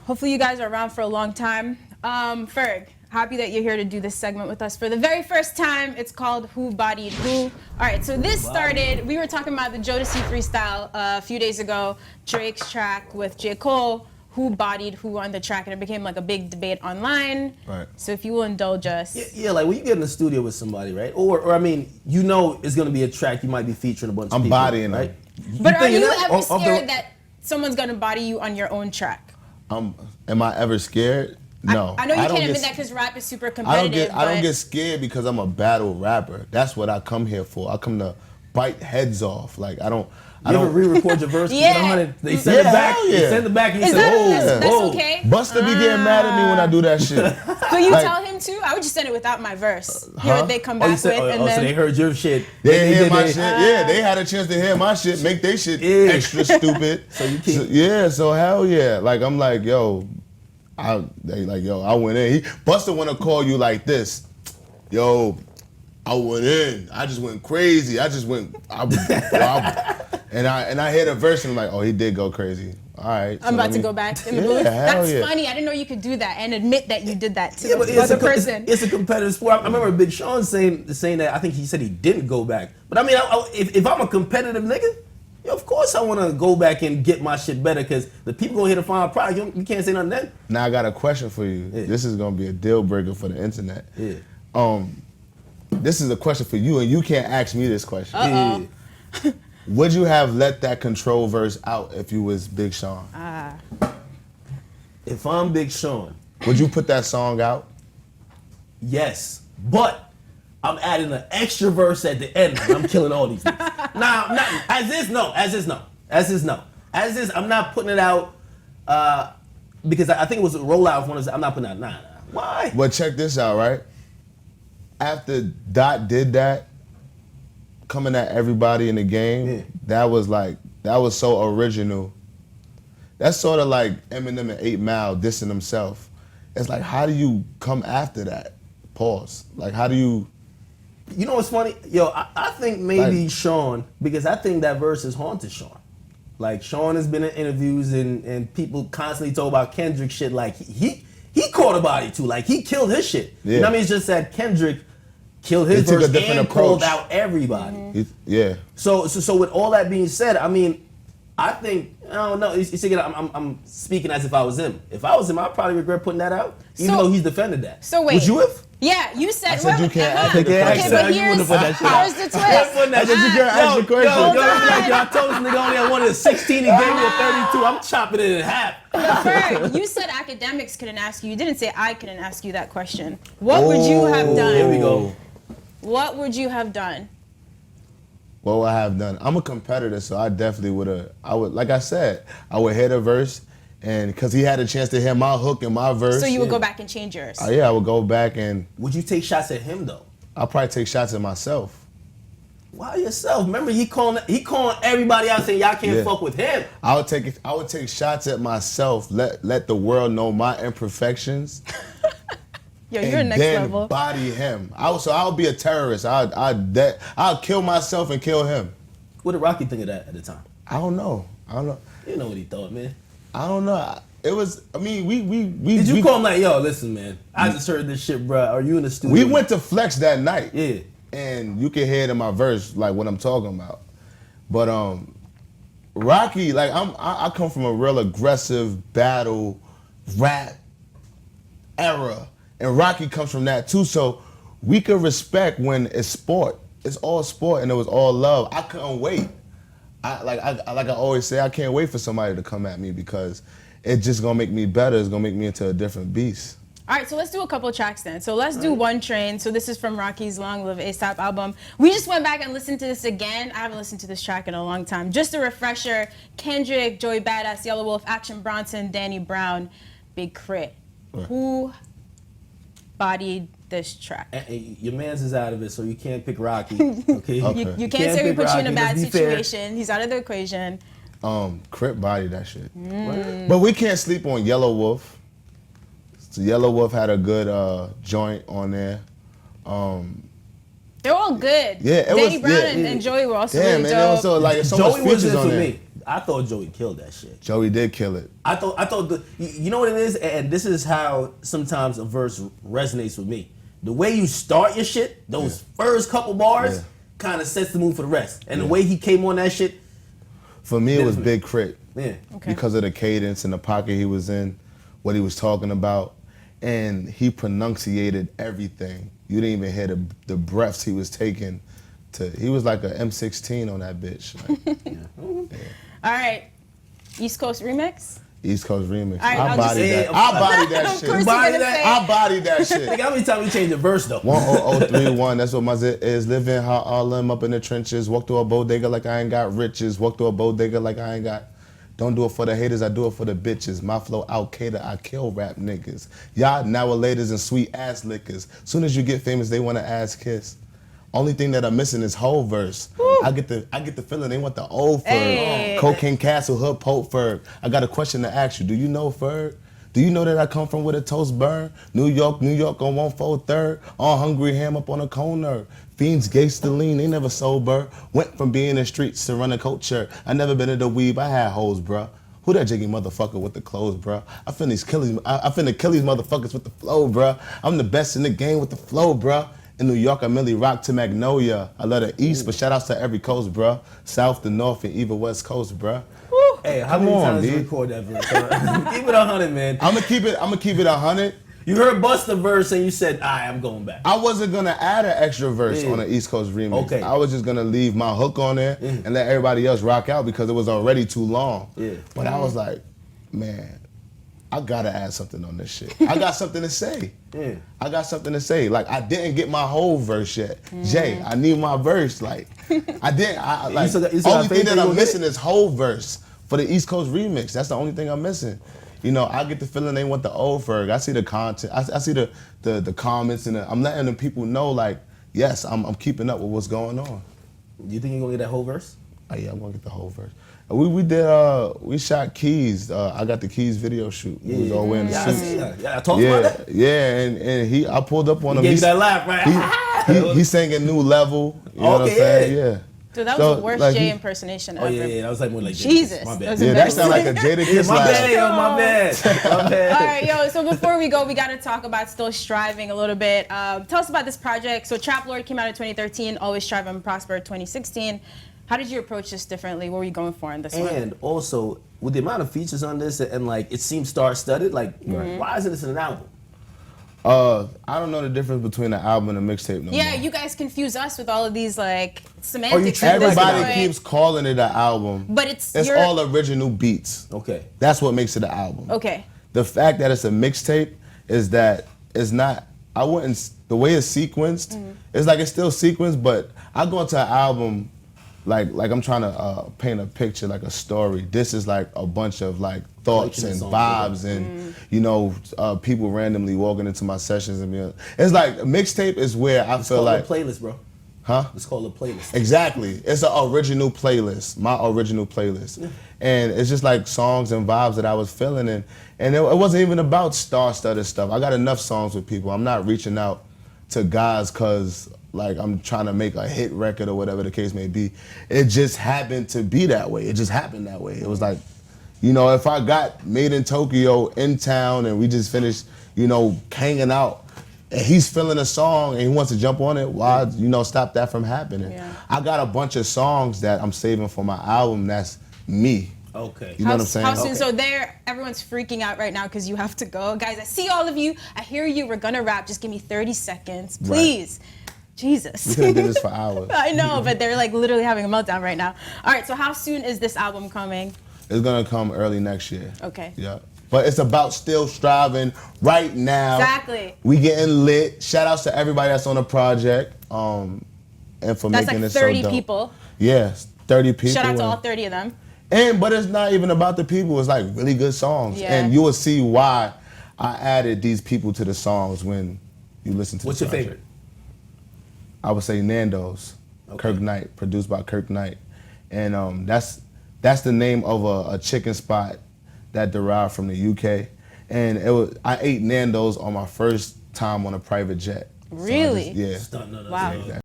Hopefully you guys are around for a long time. Ferg, happy that you're here to do this segment with us for the very first time. It's called Who Bodied Who. All right, so this started, we were talking about the Jodeci freestyle a few days ago, Drake's track with J. Cole, who bodied who on the track, and it became like a big debate online. Right. So if you will indulge us. Yeah, like when you get in the studio with somebody, right? Or I mean, you know it's gonna be a track you might be featuring a bunch of people. I'm bodying right? But are you that? ever scared that someone's gonna body you on your own track? Am I ever scared? No. I know you can't admit that because rap is super competitive. I don't get scared because I'm a battle rapper. That's what I come here for. I come to bite heads off. Like I don't re-record your verse. Yeah. They send it back. Yeah. They send it back, and you Is say, that, that's "Oh, okay? Busta be getting mad at me when I do that shit. So you Like- tell him to? I would just send it without my verse. Hear what they come back so with, and then so they heard your shit. They hear my did- shit. Yeah, they had a chance to hear my shit, make their shit extra stupid. So you keep. So hell yeah. Like I'm like, yo, I went in. Busta wanna call you like this. Yo, I went in. I just went crazy. I just went and I hear the verse and I'm like, oh, he did go crazy. All right. I'm about to go back in the booth. hell That's yeah. funny. I didn't know you could do that and admit that you did that to Yeah, but the other person. It's a competitive sport. I remember Big Sean saying that. I think he said he didn't go back. But I mean, if I'm a competitive nigga, yeah, of course I want to go back and get my shit better because the people gonna hear the final product. You can't say nothing then. Now I got a question for you. Yeah. This is gonna be a deal breaker for the internet. Yeah. This is a question for you, and you can't ask me this question. Uh-oh. Would you have let that control verse out if you was Big Sean? If I'm Big Sean, Would you put that song out? yes, but I'm adding an extra verse at the end. And I'm killing all these niggas. Nah, I'm not. As is, no. As is, I'm not putting it out because I think it was a rollout. I'm not putting it out. Nah. Why? But check this out, right? After Dot did that, coming at everybody in the game, that was so original. That's sort of like Eminem and 8 Mile dissing himself. It's like, how do you come after that? Pause. Like, how do you? You know what's funny? Yo, I think maybe Sean, because I think that verse has haunted Sean. Like, Sean has been in interviews and people constantly talk about Kendrick shit. Like, he caught a body too. Like, he killed his shit. Yeah. You know what I mean? It's just that Kendrick killed his He took verse a different and approach. called out everybody. Yeah. So with all that being said, I mean, I think, I don't know, I'm speaking as if I was him. If I was him, I'd probably regret putting that out, even though he's defended that. So wait. Would you have? Yeah, you said. I said you can't ask the Okay, question. but You wouldn't have put that shit here's the twist. I said you can't ask the question. I told this nigga only had one of the 16, he gave me a 32. I'm chopping it in half. Ferg, you said academics couldn't ask you. You didn't say I couldn't ask you that question. What would you have done? Here we go. What would you have done? What would I have done? I'm a competitor, so I definitely would have. Like I said, I would hear the verse, and because he had a chance to hear my hook and my verse. So you would go back and change yours. Yeah, I would go back and Would you take shots at him though? I'll probably take shots at myself. Why yourself? Remember he calling everybody out saying y'all can't fuck with him. I would take shots at myself. Let the world know my imperfections. Yo, you're and next then level. body him. I'll be a terrorist. I'll kill myself and kill him. What did Rocky think of that at the time? I don't know. You know what he thought, man. I don't know. It was. I mean, we. Did you call him like, yo, listen, man, I just heard this shit, bro. Are you in the studio? We went to Flex that night. Yeah. And you can hear it in my verse, like what I'm talking about. But Rocky, like I come from a real aggressive battle rap era, and Rocky comes from that too. So we could respect when it's sport. It's all sport, and it was all love. I couldn't wait. Like I always say, I can't wait for somebody to come at me because it's just gonna make me better. It's gonna make me into a different beast. All right, so let's do a couple tracks then. So let's do One Train. So this is from Rocky's Long Live ASAP album. We just went back and listened to this again. I haven't listened to this track in a long time. Just a refresher, Kendrick, Joey Badass, Yellow Wolf, Action Bronson, Danny Brown, Big Crit. Right. Who bodied this track? Your man's is out of it, so you can't pick Rocky. Okay. You can't say we pick put you in a Rocky, bad let's be fair. situation. He's out of the equation. Crip body that shit. But we can't sleep on Yellow Wolf. So Yellow Wolf had a good joint on there. They're all good. Yeah, it Danny was- Brown yeah, and Joey were also Damn, really man. dope. Also, like, so Joey much was features it on for there. me. I thought Joey killed that shit. Joey did kill it. I thought you know what it is, and this is how sometimes a verse resonates with me. The way you start your shit, those first couple bars, kind of sets the mood for the rest. And the way he came on that shit. For me, it was Big Crit. Yeah. Okay. Because of the cadence and the pocket he was in, what he was talking about, and he pronunciated everything. You didn't even hear the breaths he was taking. He was like a M16 on that bitch. Like, All right, East Coast remix. East Coast remix. All right, I I'll just bodied say that. it. I bodied that Of shit. course you're Body gonna that. say I bodied that shit. Like, how many times we changed the verse though? 10031, that's what my zit is. Living Harlem up in the trenches. Walk through a bodega like I ain't got riches. Walk through a bodega like I ain't got. Don't do it for the haters, I do it for the bitches. My flow Al-Qaeda, I kill rap niggas. Y'all now-a-laters and sweet ass lickers. Soon as you get famous, they wanna ass kiss. Only thing that I'm missing is whole verse. I get the feeling they want the old Ferg. Hey. Cocaine Castle, Hood Pope Ferg. I got a question to ask you. Do you know Ferg? Do you know that I come from where the toast burn? New York on 143rd. All hungry ham up on a corner. Fiends, gangsta lean, they never sober. Went from being in the streets to running culture. I never been in the weave, I had hoes, bruh. Who that jiggy motherfucker with the clothes, bruh? I finna kill these motherfuckers with the flow, bruh. I'm the best in the game with the flow, bruh. In New York, I merely rock to Magnolia. I love the East, but shout outs to every coast, bruh. South, the North, and even West Coast, bruh. Hey, how Come many on, times B. you record that verse? Keep it 100, man. I'ma keep it 100. You heard Busta verse and you said, I'm going back. I wasn't gonna add an extra verse on an East Coast remix. Okay. I was just gonna leave my hook on there and let everybody else rock out because it was already too long. Yeah. But I was like, man, I gotta add something on this shit. I got something to say. Yeah. I got something to say. Like, I didn't get my whole verse yet. Jay, I need my verse. Like, I didn't. You still got only thing faith that that I'm you'll missing get it? is whole verse for the East Coast remix. That's the only thing I'm missing. You know, I get the feeling they want the old Ferg. I see the content. I see the comments, and I'm letting the people know, like, yes, I'm keeping up with what's going on. You think you're going to get that whole verse? Oh yeah, I'm gonna get the whole verse. We shot Keys. I got the Keys video shoot. We was all wearing the I suits. see that. Yeah, I talked about that. Yeah, and I pulled up on him. Gave you that laugh, right? He sang a new level. You know what I'm saying? Yeah. Dude, that was So, the worst like, Jay impersonation ever. Oh, yeah, that was like more like Jesus. My That bad. was Yeah, that sound like a Jada Kiss My laugh. bad, yo, my bad. My bad. All right, yo, so before we go, we got to talk about Still Striving a little bit. Tell us about this project. So Trap Lord came out in 2013, Always Strive and Prosper 2016. How did you approach this differently? What were you going for in this one? And also, with the amount of features on this, and like it seems star-studded, like why isn't this an album? I don't know the difference between an album and a mixtape no more. Yeah, you guys confuse us with all of these like semantics. treat it like Everybody an keeps calling it an album, But it's all original beats. Okay. That's what makes it an album. Okay. The fact that it's a mixtape is that it's not. The way it's sequenced, it's like it's still sequenced, but I go into an album like I'm trying to paint a picture, like a story. This is like a bunch of like thoughts and vibes and you know people randomly walking into my sessions and it's like a mixtape is where I feel like It's called a playlist, bro. Huh? It's called a playlist. Exactly. It's an original playlist, my original playlist. And it's just like songs and vibes that I was feeling and it wasn't even about star-studded stuff. I got enough songs with people. I'm not reaching out to guys cause like I'm trying to make a hit record or whatever the case may be. It just happened to be that way. It just happened that way. It was like, you know, if I got Made in Tokyo in town and we just finished, you know, hanging out, and he's feeling a song and he wants to jump on it, why, you know, stop that from happening? Yeah. I got a bunch of songs that I'm saving for my album that's me. Okay. You know what I'm saying? How soon? Okay. So everyone's freaking out right now because you have to go. Guys, I see all of you. I hear you. We're going to rap. Just give me 30 seconds, please. Right. Jesus. We could have did this for hours. I know, but they're like literally having a meltdown right now. All right, so how soon is this album coming? It's gonna come early next year. Okay. Yeah. But it's about still striving right now. Exactly. We getting lit. Shout outs to everybody that's on the project. And for That's making like it 30 so dope. people. Yeah, 30 people. Shout out to and- all 30 of them. But it's not even about the people. It's like really good songs. Yeah. And you will see why I added these people to the songs when you listen to What's the your project. favorite? I would say Nando's, Okay. Kirk Knight, produced by Kirk Knight. And that's the name of a chicken spot that derived from the UK. And I ate Nando's on my first time on a private jet. So I Really? yeah. Stunt, no, Wow. no.